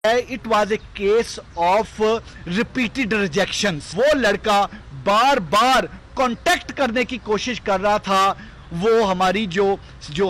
It was a case of repeated rejections. वो लड़का बार बार contact करने की कोशिश कर रहा था वो हमारी जो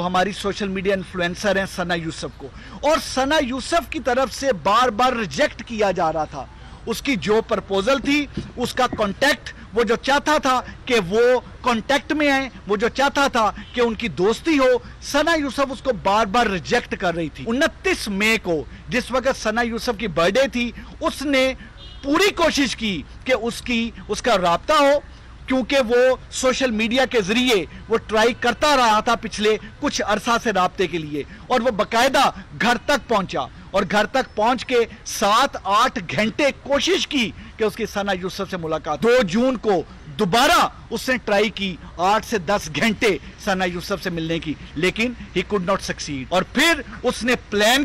हमारी सोशल मीडिया इन्फ्लुएंसर हैं सना यूसुफ को, और सना यूसुफ की तरफ से बार बार रिजेक्ट किया जा रहा था। उसकी जो प्रपोजल थी, उसका कांटेक्ट, वो जो चाहता था कि वो कांटेक्ट में आए, वो जो चाहता था कि उनकी दोस्ती हो, सना यूसुफ उसको बार बार रिजेक्ट कर रही थी। 29 मई को जिस वक्त सना यूसुफ की बर्थडे थी, उसने पूरी कोशिश की कि उसका राब्ता हो, क्योंकि वो सोशल मीडिया के जरिए वो ट्राई करता रहा था पिछले कुछ अरसा से राब्ते के लिए, और वो बकायदा घर तक पहुंचा और घर तक पहुंच के 7-8 घंटे कोशिश की कि उसकी सना यूसुफ से मुलाकात। 2 जून को दोबारा उसने ट्राई की 8 से 10 घंटे सना यूसुफ से मिलने की, लेकिन ही कुड नॉट सक्सीड। और फिर उसने प्लान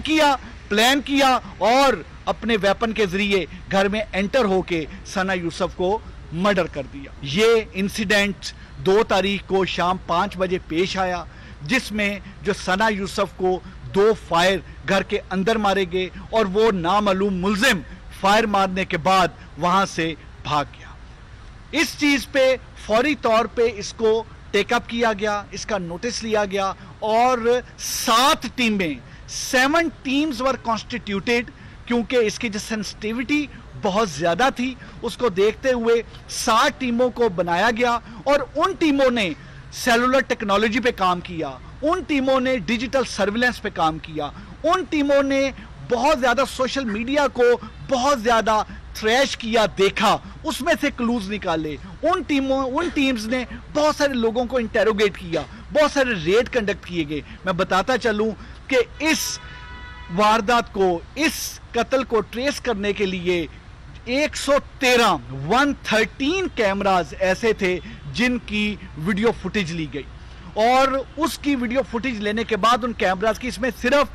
किया और अपने वेपन के जरिए घर में एंटर होके सना यूसुफ को मर्डर कर दिया। ये इंसिडेंट 2 तारीख को शाम 5 बजे पेश आया, जिसमें जो सना यूसुफ को 2 फायर घर के अंदर मारे गए और वो नामालूम मुल्जिम फायर मारने के बाद वहां से भाग गया। इस चीज पे फौरी तौर पे इसको टेकअप किया गया, इसका नोटिस लिया गया और 7 टीम्स वर कॉन्स्टिट्यूटेड, क्योंकि इसकी जो सेंसिटिविटी बहुत ज्यादा थी उसको देखते हुए 7 टीमों को बनाया गया, और उन टीमों ने सेलुलर टेक्नोलॉजी पे काम किया, उन टीमों ने डिजिटल सर्विलेंस पे काम किया, उन टीमों ने बहुत ज्यादा सोशल मीडिया को बहुत ज्यादा थ्रैश किया, देखा, उसमें से क्लूज निकाले। उन टीम्स ने बहुत सारे लोगों को इंटेरोगेट किया, बहुत सारे रेड कंडक्ट किए गए। मैं बताता चलूं कि इस वारदात को, इस कत्ल को ट्रेस करने के लिए 113 कैमरास ऐसे थे जिनकी वीडियो फुटेज ली गई, और उसकी वीडियो फुटेज लेने के बाद उन कैमरास की, इसमें सिर्फ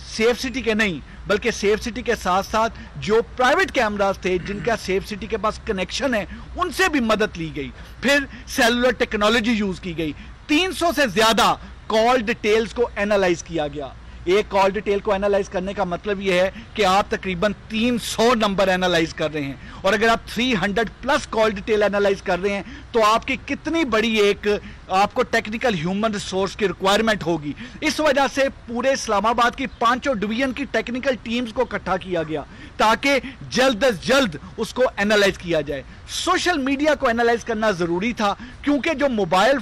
सेफ सिटी के नहीं बल्कि सेफ सिटी के साथ साथ जो प्राइवेट कैमरास थे जिनका सेफ सिटी के पास कनेक्शन है, उनसे भी मदद ली गई। फिर सेलुलर टेक्नोलॉजी यूज की गई। 300 से ज्यादा कॉल डिटेल्स को एनालाइज किया गया। एक कॉल डिटेल को एनालाइज करने का मतलब यह है कि आप तकरीबन 300 नंबर एनालाइज कर रहे हैं, और अगर आप 300 प्लस कॉल डिटेल एनालाइज कर रहे हैं तो आपकी कितनी बड़ी एक आपको टेक्निकल ह्यूमन रिसोर्स की रिक्वायरमेंट होगी। इस वजह से पूरे इस्लामाबाद की 5 डिवीजन की टेक्निकल टीम्स को इकट्ठा किया गया ताकि जल्द अज जल्द उसको एनालाइज किया जाए। सोशल मीडिया को एनालाइज करना जरूरी था, क्योंकि जो मोबाइल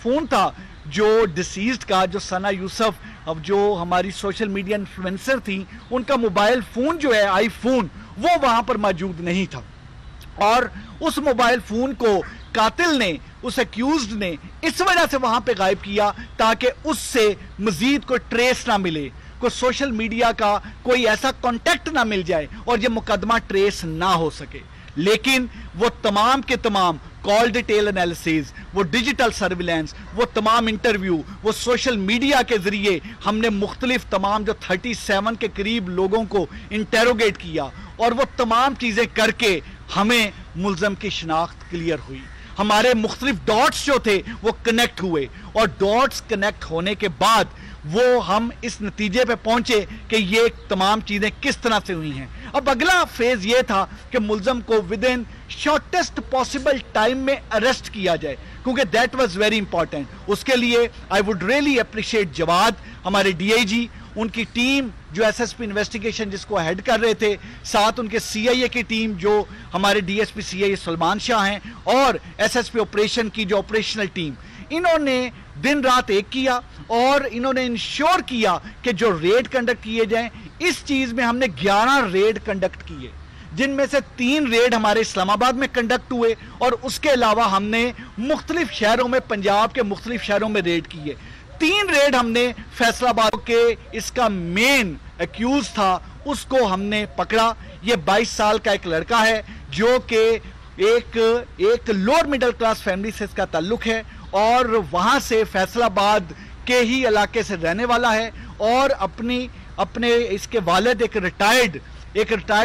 फोन था जो डिसीज्ड का, जो सना यूसुफ, अब जो हमारी सोशल मीडिया इन्फ्लुएंसर थी, उनका मोबाइल फोन जो है आईफोन, वो वहां पर मौजूद नहीं था, और उस मोबाइल फोन को कातिल ने, उस एक्यूज्ड ने इस वजह से वहां पे गायब किया ताकि उससे मजीद कोई ट्रेस ना मिले, कोई सोशल मीडिया का कोई ऐसा कॉन्टेक्ट ना मिल जाए और ये मुकदमा ट्रेस ना हो सके। लेकिन वो तमाम के तमाम कॉल डिटेल एनालिसिस, वो डिजिटल सर्विलेंस, वो तमाम इंटरव्यू, वो सोशल मीडिया के जरिए हमने मुख्तलिफ तमाम जो 37 के करीब लोगों को इंटेरोगेट किया, और वो तमाम चीजें करके हमें मुल्ज़म की शिनाख्त क्लियर हुई। हमारे मुख्तलिफ डॉट्स जो थे वो कनेक्ट हुए, और डॉट्स कनेक्ट होने के बाद वो हम इस नतीजे पे पहुंचे कि ये तमाम चीजें किस तरह से हुई हैं। अब अगला फेज ये था कि मुल्ज़म को within shortest possible time में अरेस्ट किया जाए, क्योंकि दैट वाज वेरी इंपॉर्टेंट। उसके लिए I would really appreciate Jawad, हमारे डीआईजी, उनकी टीम जो एसएसपी इन्वेस्टिगेशन जिसको हेड कर रहे थे, साथ उनके सीआईए की टीम जो हमारे डीएसपी सीआईए सलमान शाह हैं, और एसएसपी ऑपरेशन की जो ऑपरेशनल टीम, इन्होंने दिन रात एक किया और इन्होंने इंश्योर किया कि जो रेड कंडक्ट किए जाएं। इस चीज में हमने 11 रेड कंडक्ट किए, जिनमें से 3 रेड हमारे इस्लामाबाद में कंडक्ट हुए, और उसके अलावा हमने मुख्तलिफ शहरों में, पंजाब के मुख्तलिफ शहरों में रेड किए। 3 रेड हमने फैसलाबाद के, इसका मेन एक्यूज था, उसको हमने पकड़ा। ये 22 साल का एक लड़का है जो कि एक लोअर मिडिल क्लास फैमिली से इसका ताल्लुक है, और वहां से फैसलाबाद के ही इलाके से रहने वाला है, और अपने इसके वालिद एक रिटायर्ड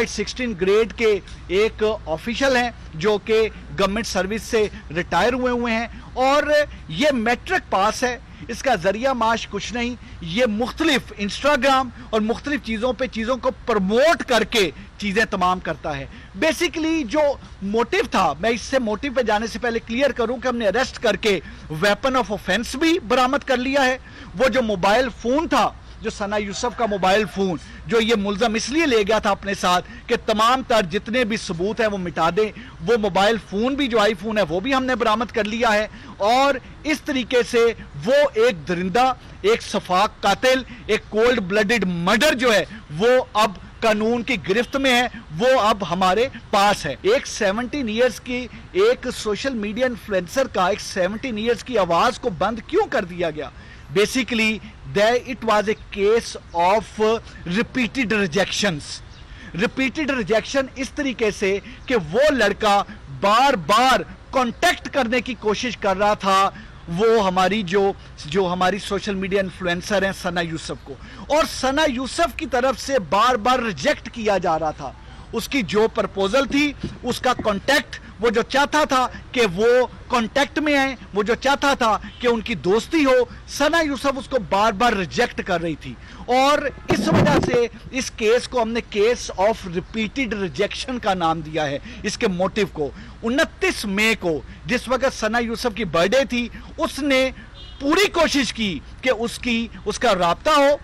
16 ग्रेड के एक ऑफिशियल हैं जो कि गवर्नमेंट सर्विस से रिटायर हुए हैं, और ये मैट्रिक पास है। اس کا ذریعہ معاش کچھ نہیں، یہ مختلف انسٹاگرام اور مختلف چیزوں پہ چیزوں کو پروموٹ کر کے چیزیں تمام کرتا ہے۔ بیسیکلی جو موٹیو تھا، میں اس سے موٹیو پہ جانے سے پہلے کلیئر کروں کہ ہم نے اریسٹ کر کے ویپن آف آفینس بھی برآمد کر لیا ہے۔ وہ جو موبائل فون تھا، جو ثنا یوسف کا موبائل فون، جو یہ ملزم اس لیے لے گیا تھا اپنے ساتھ کہ تمام تر جتنے بھی ثبوت ہیں وہ مٹا دیں، وہ موبائل فون بھی جو آئی فون ہے وہ بھی ہم نے برآمد کر لیا ہے۔ اور اس طریقے سے وہ ایک درندہ، ایک صفاق قاتل، ایک کولڈ بلڈڈ مرڈر جو ہے وہ اب قانون کی گرفت میں ہے، وہ اب ہمارے پاس ہے۔ ایک 17 ایئرز کی ایک سوشل میڈیا انفلوئنسر کا ایک 17 ایئرز کی آواز کو بند کیوں کر دیا گیا؟ Basically it was a case of repeated rejections. Repeated rejection اس طریقے سے کہ وہ لڑکا بار بار کانٹیکٹ کرنے کی کوشش کر رہا تھا وہ ہماری جو ہماری سوشل میڈیا انفلوئنسر ہیں ثنا یوسف کو، اور ثنا یوسف کی طرف سے بار بار ریجیکٹ کیا جا رہا تھا۔ اس کی جو پرپوزل تھی، اس کا کانٹیکٹ، وہ جو چاہتا تھا کہ وہ کانٹیکٹ میں آئیں، وہ جو چاہتا تھا کہ ان کی دوستی ہو، ثنا یوسف اس کو بار بار ریجیکٹ کر رہی تھی۔ اور اس وجہ سے اس کیس کو ہم نے کیس آف ریپیٹڈ ریجیکشن کا نام دیا ہے اس کے موٹیو کو۔ 29 مئی کو جس وقت ثنا یوسف کی برتھ ڈے تھی، اس نے پوری کوشش کی کہ اس کا رابطہ ہو،